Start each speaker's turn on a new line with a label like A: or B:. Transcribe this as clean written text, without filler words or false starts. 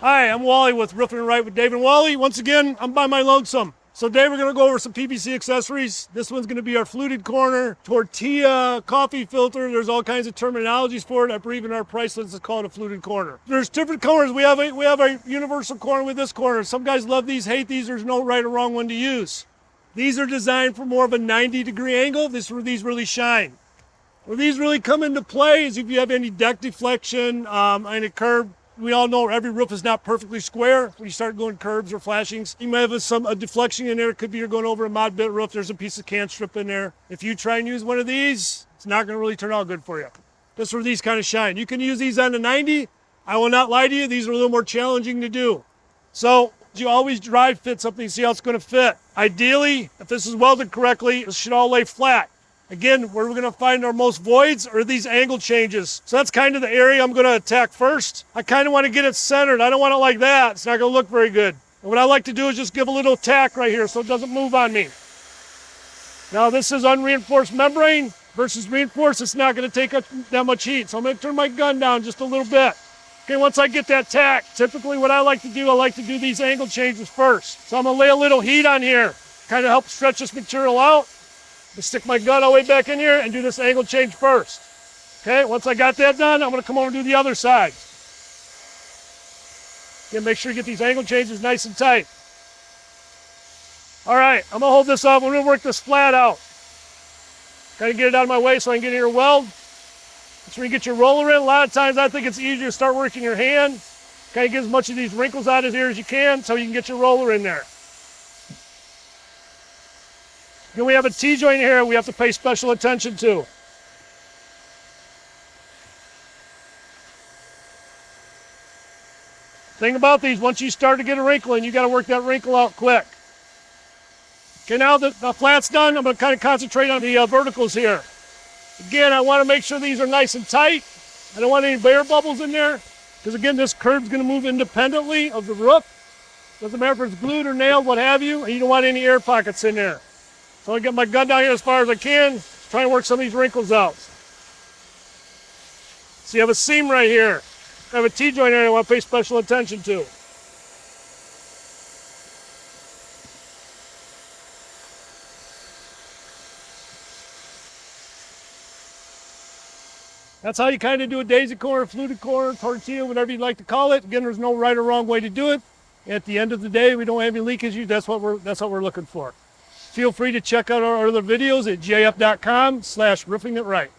A: Hi, I'm Wally with Roofing It Right with Dave and Wally. Once again, I'm by my lonesome. So Dave, we're gonna go over some PVC accessories. This one's gonna be our fluted corner, tortilla, coffee filter. There's all kinds of terminologies for it. I believe in our price list it's called a fluted corner. There's different corners. We have a universal corner with this corner. Some guys love these, hate these. There's no right or wrong one to use. These are designed for more of a 90-degree angle. This is where these really shine. Where these really come into play is if you have any deck deflection, any curb. We all know every roof is not perfectly square. When you start going curbs or flashings, you may have a deflection in there. It could be you're going over a mod bit roof. There's a piece of can strip in there. If you try and use one of these, it's not going to really turn out good for you. That's where these kind of shine. You can use these on the 90. I will not lie to you. These are a little more challenging to do. So you always drive fit something, see how it's going to fit. Ideally, if this is welded correctly, it should all lay flat. Again, where we're going to find our most voids are these angle changes. So that's kind of the area I'm going to attack first. I kind of want to get it centered. I don't want it like that. It's not going to look very good. And what I like to do is just give a little tack right here so it doesn't move on me. Now this is unreinforced membrane versus reinforced. It's not going to take that much heat. So I'm going to turn my gun down just a little bit. Okay, once I get that tack, typically what I like to do these angle changes first. So I'm going to lay a little heat on here, kind of help stretch this material out. I stick my gun all the way back in here and do this angle change first. Okay, once I got that done, I'm going to come over and do the other side. Again, make sure you get these angle changes nice and tight. All right, I'm going to hold this up. We're going to work this flat out. Kind of get it out of my way so I can get in your weld. That's where you get your roller in. A lot of times I think it's easier to start working your hand. Kind of get as much of these wrinkles out of here as you can so you can get your roller in there. Then we have a T-joint here we have to pay special attention to. Thing about these, once you start to get a wrinkle in, you got to work that wrinkle out quick. Okay, now the flat's done, I'm going to kind of concentrate on the verticals here. Again, I want to make sure these are nice and tight. I don't want any bare bubbles in there, because again, this curb's going to move independently of the roof. Doesn't matter if it's glued or nailed, what have you, and you don't want any air pockets in there. So I get my gun down here as far as I can, try and work some of these wrinkles out. So you have a seam right here. I have a T-joint here I want to pay special attention to. That's how you kind of do a daisy corner, fluted corner, tortilla, whatever you'd like to call it. Again, there's no right or wrong way to do it. At the end of the day, we don't have any leak issues. That's what we're looking for. Feel free to check out our other videos at gaf.com/roofingItRight.